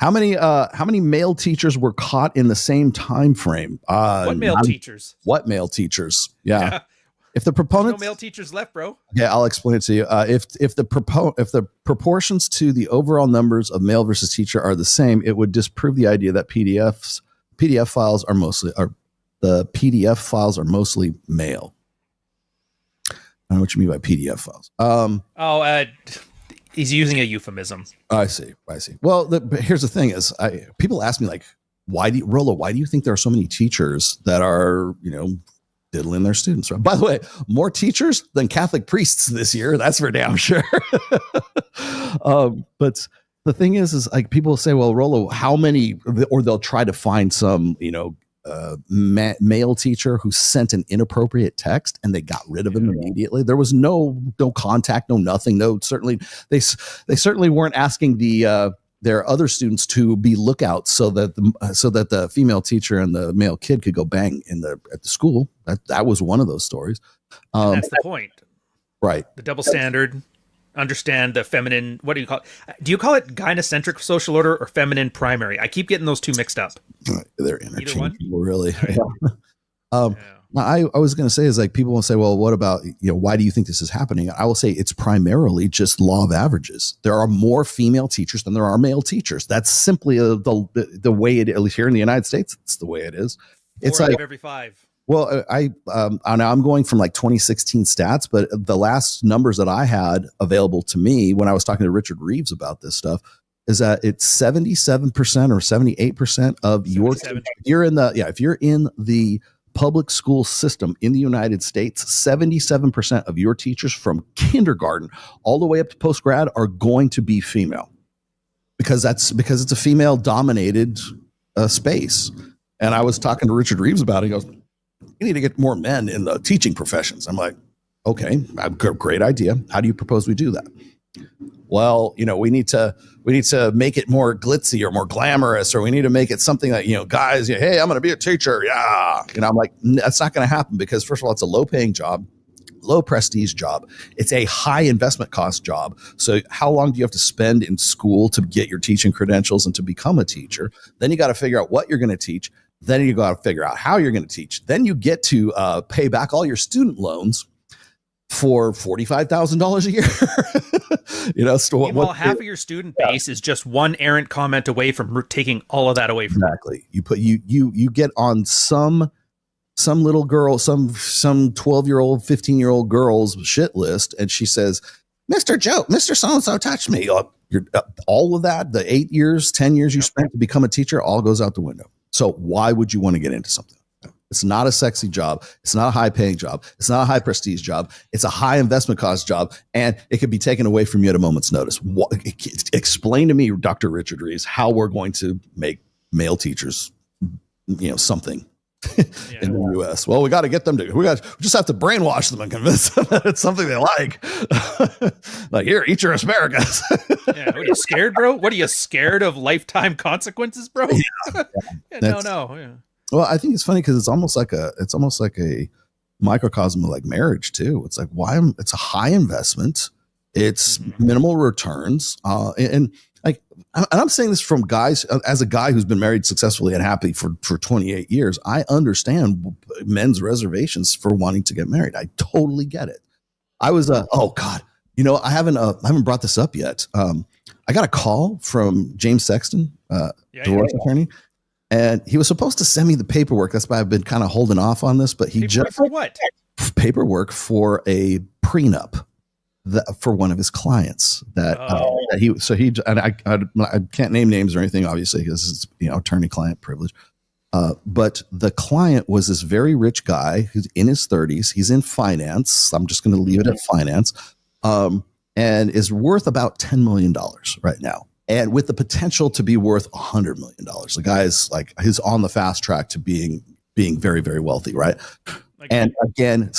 How many male teachers were caught in the same time frame? What male teachers? What male teachers? Yeah. If the proponents, no male teachers left, bro. Yeah, I'll explain it to you. If the proportions to the overall numbers of male versus teacher are the same, it would disprove the idea that PDF files are mostly male. I don't know what you mean by PDF files. He's using a euphemism. I see. Well, but here's the thing: is people ask me like, why do you think there are so many teachers that are diddling their students? Right? By the way, more teachers than Catholic priests this year. That's for damn sure. But the thing is like people say, well, Rollo, how many? Or they'll try to find some male teacher who sent an inappropriate text and they got rid of him immediately. There was no contact, no nothing. No, certainly they certainly weren't asking their other students to be lookouts so that the female teacher and the male kid could go bang at the school. That was one of those stories. That's the point, right? The double standard. Understand the feminine. What do you call it? Do you call it gynocentric social order or feminine primary? I keep getting those two mixed up. They're interchangeable, really. Now, I was going to say is like people will say, well, what about why do you think this is happening? I will say it's primarily just law of averages. There are more female teachers than there are male teachers. That's simply the way it, at least here in the United States, it's the way it is. It's Four out like of every 5. Well, I'm going from like 2016 stats, but the last numbers that I had available to me when I was talking to Richard Reeves about this stuff is that it's 77% or 78% of your, if you're in the public school system in the United States, 77% of your teachers from kindergarten all the way up to post-grad are going to be female because it's a female dominated space. And I was talking to Richard Reeves about it. He goes, you need to get more men in the teaching professions. I'm like, okay, great idea. How do you propose we do that? Well, we need to make it more glitzy or more glamorous, or we need to make it something that, guys, hey, I'm going to be a teacher. Yeah. I'm like, that's not going to happen because first of all, it's a low paying job, low prestige job. It's a high investment cost job. So how long do you have to spend in school to get your teaching credentials and to become a teacher? Then you got to figure out what you're going to teach. Then you got to figure out how you're going to teach. Then you get to pay back all your student loans for $45,000 a year. Meanwhile, half of your student base is just one errant comment away from taking all of that away from exactly. You get on some little girl, some 12-year-old, 15-year-old girl's shit list, and she says, Mr. Joe, Mr. So-and-so touched me. All of that, the 8 years, 10 years you spent to become a teacher, all goes out the window. So why would you want to get into something? It's not a sexy job. It's not a high paying job. It's not a high prestige job. It's a high investment cost job. And it could be taken away from you at a moment's notice. Explain to me, Dr. Richard Reeves, how we're going to make male teachers, something in the U.S. Well, we got to get them we just have to brainwash them and convince them that it's something they like. Like, here, eat your asparagus. What are you scared, bro? What are you scared of lifetime consequences, bro? No. Yeah. Well, I think it's funny because it's almost like a microcosm of like marriage too. It's like it's a high investment, it's minimal returns, and I'm saying this from guys as a guy who's been married successfully and happy for 28 years. I understand men's reservations for wanting to get married. I totally get it. I was oh God, I haven't brought this up yet. I got a call from James Sexton, divorce attorney. And he was supposed to send me the paperwork. That's why I've been kind of holding off on this. But he just for what? Paperwork for a prenup for one of his clients. I can't name names or anything, obviously, because it's attorney-client privilege. But the client was this very rich guy who's in his 30s. He's in finance. I'm just going to leave it at finance, and is worth about $10 million right now. And with the potential to be worth $100 million. The guy is he's on the fast track to being very, very wealthy, right? And again,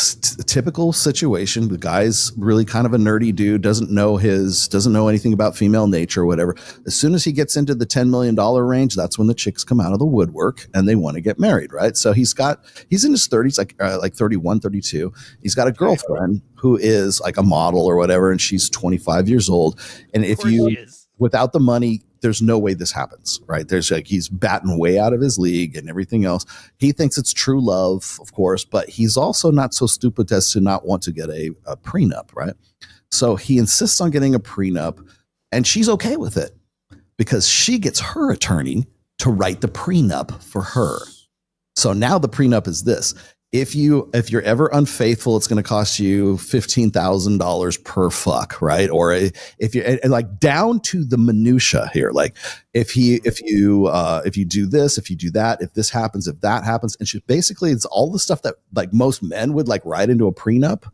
typical situation. The guy's really kind of a nerdy dude, doesn't know anything about female nature or whatever. As soon as he gets into the $10 million range, that's when the chicks come out of the woodwork and they want to get married, right? So he's in his 30s, like 31, 32. He's got a girlfriend who is like a model or whatever, and she's 25 years old. And if you without the money, there's no way this happens, right? There's like, he's batting way out of his league and everything else. He thinks it's true love, of course, but he's also not so stupid as to not want to get a prenup, right? So he insists on getting a prenup, and she's okay with it because she gets her attorney to write the prenup for her. So now the prenup is this: if you're ever unfaithful, it's going to cost you $15,000 per fuck, right? Or if you're like down to the minutia here, like if you do this, if you do that, if this happens, if that happens, and basically it's all the stuff that like most men would like write into a prenup.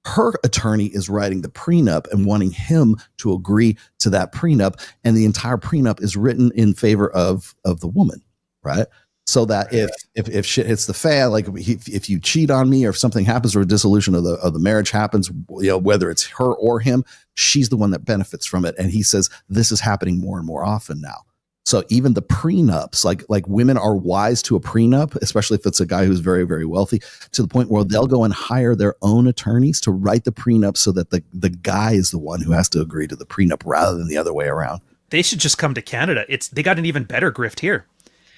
Her attorney is writing the prenup and wanting him to agree to that prenup, and the entire prenup is written in favor of the woman, right? So that if shit hits the fan, like if you cheat on me or if something happens or a dissolution of the marriage happens, whether it's her or him, she's the one that benefits from it. And he says this is happening more and more often now. So even the prenups, like women are wise to a prenup, especially if it's a guy who's very, very wealthy, to the point where they'll go and hire their own attorneys to write the prenup so that the guy is the one who has to agree to the prenup rather than the other way around. They should just come to Canada. They got an even better grift here.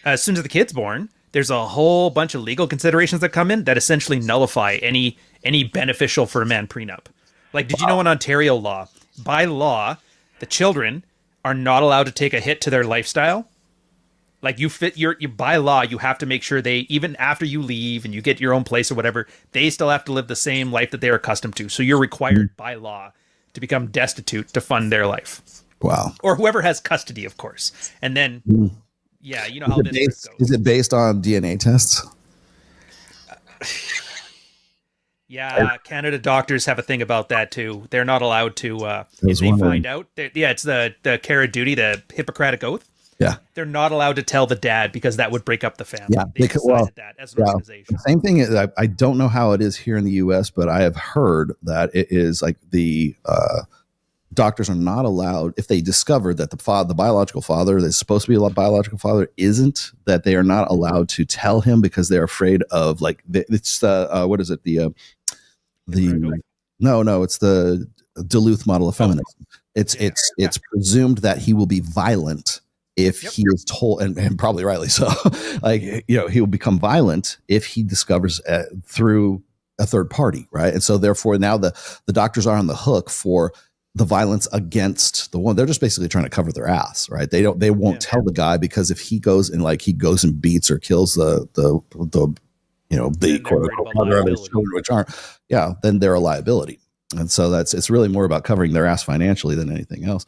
As soon as the kid's born, there's a whole bunch of legal considerations that come in that essentially nullify any beneficial for a man prenup. Like, did you know in Ontario law, by law, the children are not allowed to take a hit to their lifestyle? Like you by law, you have to make sure they, even after you leave and you get your own place or whatever, they still have to live the same life that they're accustomed to. So you're required by law to become destitute to fund their life. Wow. Or whoever has custody, of course. And then, yeah, you know how this goes. Is it based on DNA tests? Yeah, Canada doctors have a thing about that too. They're not allowed to, if they find out, it's the care of duty, the Hippocratic Oath. Yeah. They're not allowed to tell the dad because that would break up the family. Yeah, they decided that as an organization. The same thing is, I don't know how it is here in the U.S., but I have heard that it is like the doctors are not allowed, if they discover that the biological father that's supposed to be a biological father isn't, that they are not allowed to tell him because they're afraid of it's the what is it, it's the Duluth model of feminism. It's presumed that he will be violent if he is told, and probably rightly so, he will become violent if he discovers through a third party, right? And so therefore now the doctors are on the hook for the violence against the one. They're just basically trying to cover their ass, right? They won't tell the guy, because if he goes and beats or kills the quote unquote mother of his children, which aren't, then they're a liability. And so it's really more about covering their ass financially than anything else.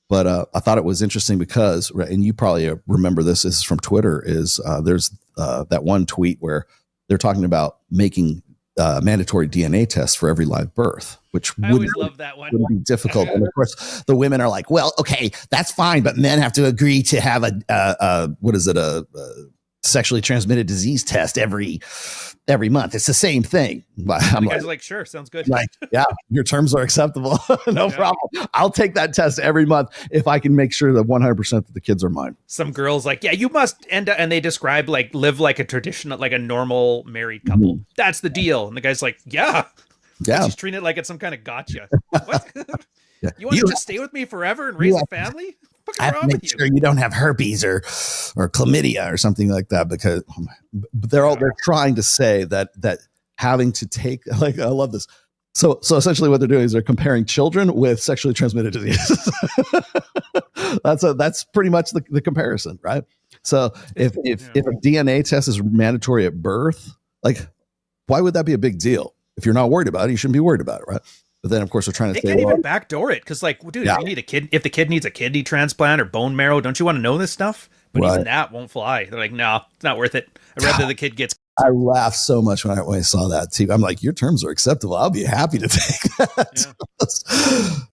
But I thought it was interesting because, and you probably remember this is from Twitter, is there's that one tweet where they're talking about making mandatory DNA tests for every live birth, which I always love that one. Would be difficult. And of course, the women are like, well, okay, that's fine, but men have to agree to have a sexually transmitted disease test every month. It's the same thing. I'm like, sure, sounds good. Like, yeah, your terms are acceptable. No problem. I'll take that test every month if I can make sure that 100% that the kids are mine. Some girls like, yeah, you must end up, and they describe live like a traditional, like a normal married couple. That's the deal. And the guy's like, yeah. She's treating it like it's some kind of gotcha. What? You want to just stay with me forever and raise a family? I have to make sure you don't have herpes or chlamydia or something like that, because they're trying to say that having to take, I love this. So essentially what they're doing is they're comparing children with sexually transmitted diseases. That's pretty much the comparison, right? So if a DNA test is mandatory at birth, why would that be a big deal? If you're not worried about it, you shouldn't be worried about it, right? But then, of course, they're trying to say, can't even backdoor it, because, dude, if you need a kid, if the kid needs a kidney transplant or bone marrow, don't you want to know this stuff? But even that won't fly. They're like, no, it's not worth it. I'd rather the kid gets. I laughed so much when I saw that too. I'm like, your terms are acceptable. I'll be happy to take that. Yeah.